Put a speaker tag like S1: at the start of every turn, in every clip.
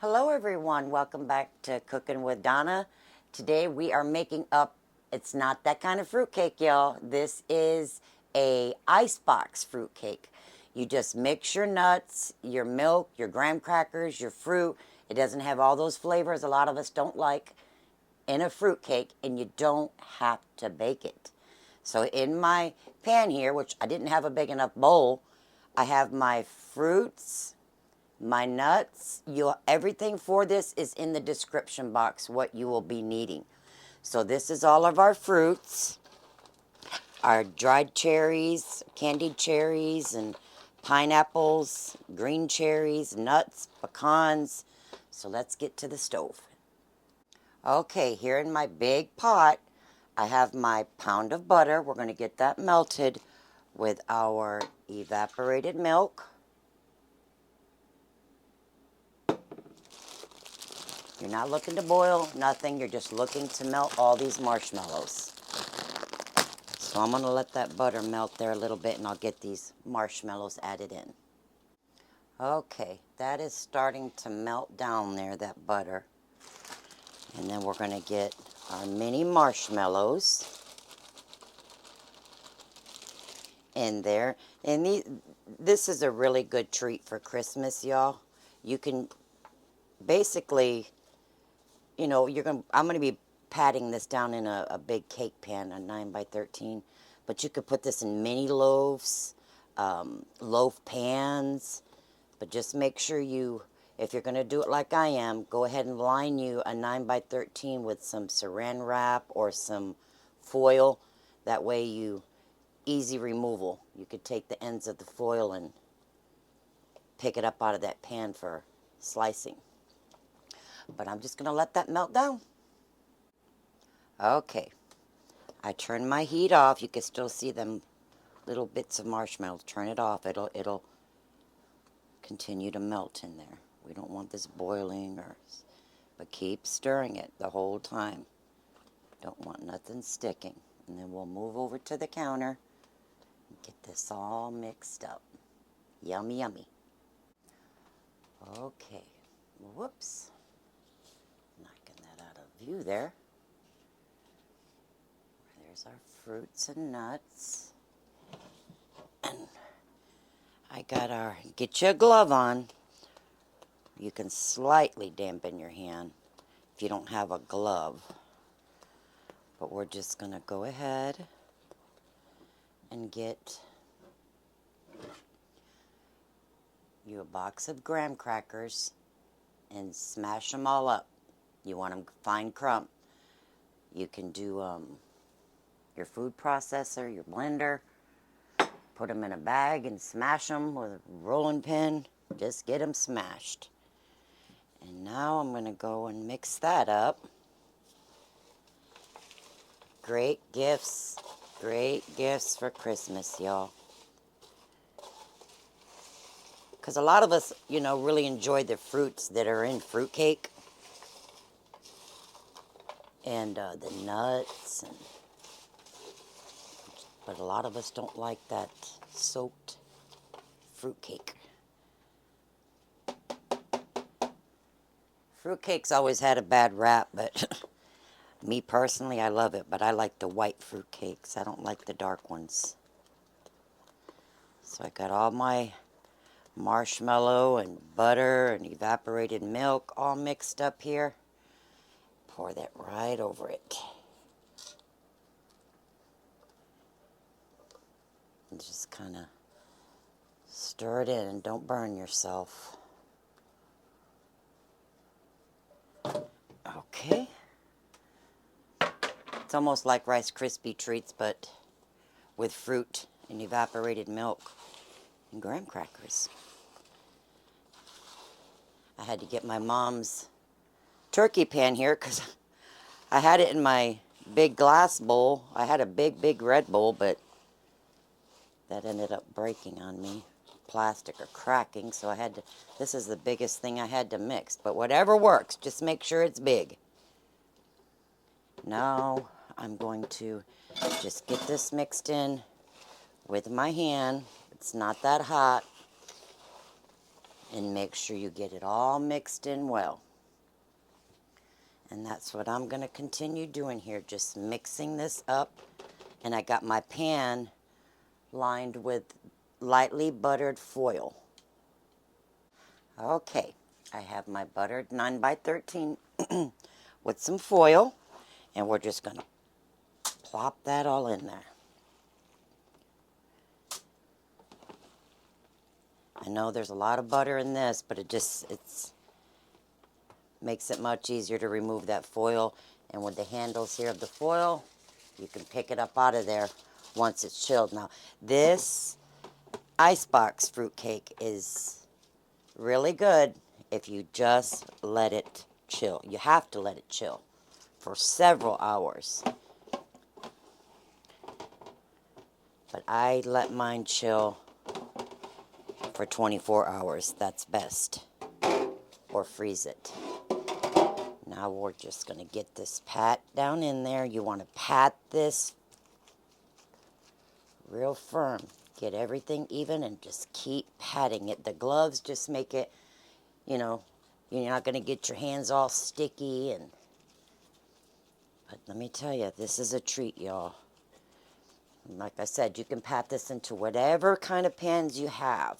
S1: Hello everyone, welcome back to Cooking with Donna. Today we are making up, it's not that kind of fruitcake, y'all. This is a icebox fruitcake. You just mix your nuts, your milk, your graham crackers, your fruit. It doesn't have all those flavors a lot of us don't like in a fruitcake, and you don't have to bake it. So in my pan here, which I didn't have a big enough bowl, I have my fruits, my nuts. Everything for this is in the description box, what you will be needing. So this is all of our fruits, our dried cherries, candied cherries, and pineapples, green cherries, nuts, pecans. So let's get to the stove. Okay, here in my big pot, I have my pound of butter. We're going to get that melted with our evaporated milk. You're not looking to boil nothing. You're just looking to melt all these marshmallows. So I'm going to let that butter melt there a little bit, and I'll get these marshmallows added in. Okay, that is starting to melt down there, that butter. And then we're going to get our mini marshmallows in there. And this is a really good treat for Christmas, y'all. You can basically, you know, I'm going to be patting this down in a big cake pan, a 9x13. But you could put this in mini loaves, loaf pans. But just make sure if you're going to do it like I am, go ahead and line you a 9x13 with some saran wrap or some foil. That way easy removal. You could take the ends of the foil and pick it up out of that pan for slicing. But I'm just going to let that melt down. Okay. I turned my heat off. You can still see them little bits of marshmallows. Turn it off. It'll continue to melt in there. We don't want this boiling, but keep stirring it the whole time. Don't want nothing sticking. And then we'll move over to the counter and get this all mixed up. Yummy, yummy. Okay. Whoops. Knocking that out of view there. There's our fruits and nuts. And I got get you a glove on. You can slightly dampen your hand if you don't have a glove. But we're just going to go ahead and get you a box of graham crackers and smash them all up. You want them fine crumb. You can do your food processor, your blender. Put them in a bag and smash them with a rolling pin. Just get them smashed. And now I'm going to go and mix that up. Great gifts for Christmas, y'all. Because a lot of us, really enjoy the fruits that are in fruitcake. And the nuts. But a lot of us don't like that soaked fruitcake. Fruitcake's always had a bad rap, but me personally, I love it. But I like the white fruitcakes. I don't like the dark ones. So I got all my marshmallow and butter and evaporated milk all mixed up here. Pour that right over it. And just kind of stir it in and don't burn yourself. Okay. It's almost like Rice Krispie treats, but with fruit and evaporated milk and graham crackers. I had to get my mom's turkey pan here because I had it in my big glass bowl. I had a big red bowl, but that ended up breaking on me. Plastic or cracking, so this is the biggest thing I had to mix. But whatever works, just make sure it's big. Now I'm going to just get this mixed in with my hand. It's not that hot. and make sure you get it all mixed in well. And that's what I'm going to continue doing here, just mixing this up. And I got my pan lined with lightly buttered foil. Okay, I have my buttered 9 by 13 with some foil, and we're just going to plop that all in there. I know there's a lot of butter in this, but it makes it much easier to remove that foil. And with the handles here of the foil, you can pick it up out of there once it's chilled. Now, this Icebox fruitcake is really good if you just let it chill. You have to let it chill for several hours. But I let mine chill for 24 hours. That's best. Or freeze it. Now we're just going to get this pat down in there. You want to pat this real firm. Get everything even and just keep patting it. The gloves just make it, you know, you're not going to get your hands all sticky. But let me tell you, this is a treat, y'all. Like I said, you can pat this into whatever kind of pans you have,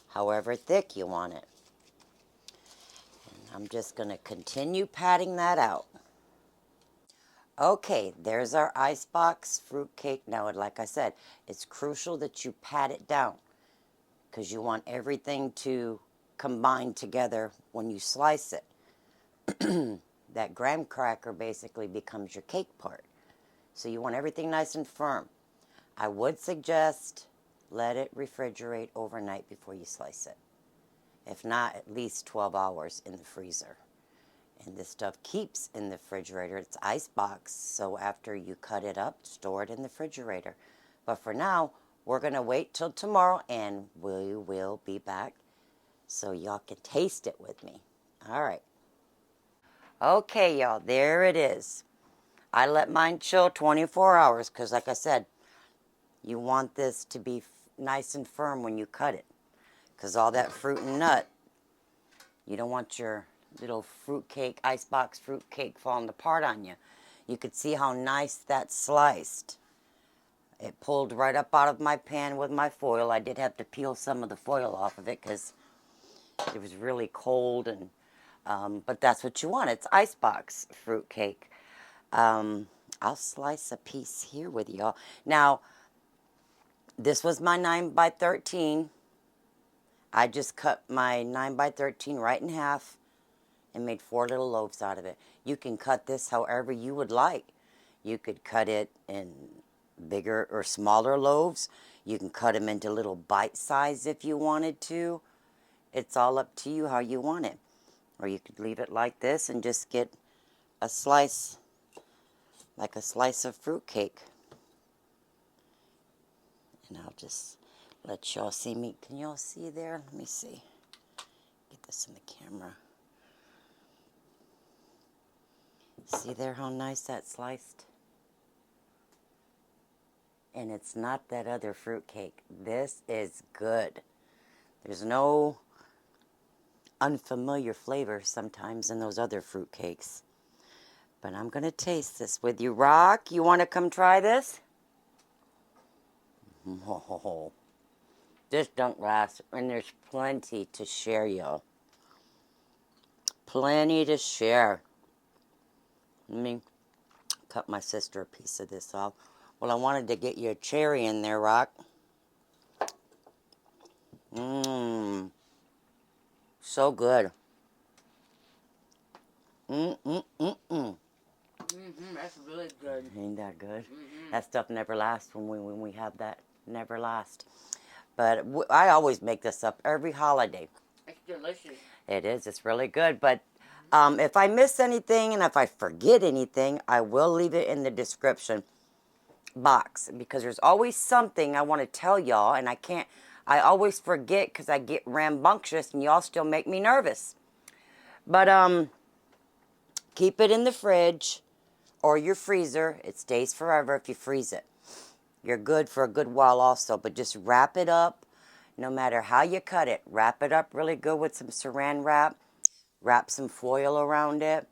S1: however thick you want it. And I'm just going to continue patting that out. Okay, there's our Icebox fruitcake. Now, like I said, it's crucial that you pat it down because you want everything to combine together when you slice it. That graham cracker basically becomes your cake part. So you want everything nice and firm. I would suggest let it refrigerate overnight before you slice it. If not, at least 12 hours in the freezer. And this stuff keeps in the refrigerator. It's Icebox, so after you cut it up, store it in the refrigerator. But for now, we're going to wait till tomorrow, and we will be back so y'all can taste it with me. All right. Okay, y'all, there it is. I let mine chill 24 hours because, like I said, you want this to be nice and firm when you cut it because all that fruit and nut, you don't want your little fruitcake, Icebox fruitcake falling apart on you. You could see how nice that sliced. It pulled right up out of my pan with my foil. I did have to peel some of the foil off of it because it was really cold, and but that's what you want. It's Icebox fruitcake. I'll slice a piece here with y'all. Now, this was my 9 by 13. I just cut my 9 by 13 right in half and made 4 little loaves out of it. You can cut this however you would like. You could cut it in bigger or smaller loaves. You can cut them into little bite size if you wanted to. It's all up to you how you want it. Or you could leave it like this and just get a slice, like a slice of fruitcake. And I'll just let y'all see me. Can y'all see there? Let me see. Get this in the camera. See there how nice that's sliced? And it's not that other fruitcake. This is good. There's no unfamiliar flavor sometimes in those other fruitcakes. But I'm going to taste this with you. Rock, you want to come try this? Oh, this don't last, and there's plenty to share, y'all. Plenty to share. Let me cut my sister a piece of this off. Well, I wanted to get you a cherry in there, Rock. So good.
S2: That's really good.
S1: Ain't that good? That stuff never lasts when we have that. Never lasts. But I always make this up every holiday.
S2: It's delicious.
S1: It is. It's really good. But if I miss anything and if I forget anything, I will leave it in the description box because there's always something I want to tell y'all, and I always forget because I get rambunctious and y'all still make me nervous. But keep it in the fridge or your freezer. It stays forever if you freeze it. You're good for a good while also, but just wrap it up no matter how you cut it. Wrap it up really good with some saran wrap. Wrap some foil around it,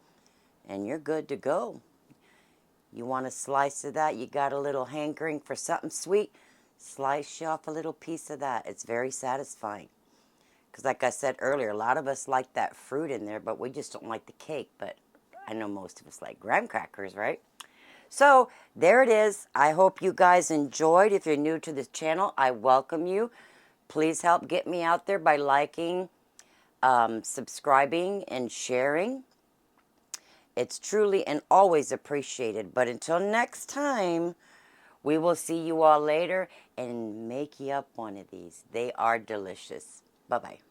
S1: and you're good to go. You want a slice of that? You got a little hankering for something sweet? Slice you off a little piece of that. It's very satisfying. Because like I said earlier, a lot of us like that fruit in there, but we just don't like the cake. But I know most of us like graham crackers, right? So there it is. I hope you guys enjoyed. If you're new to this channel, I welcome you. Please help get me out there by liking, subscribing, and sharing. It's truly and always appreciated. But until next time, we will see you all later and make you up one of these. They are delicious. Bye-bye.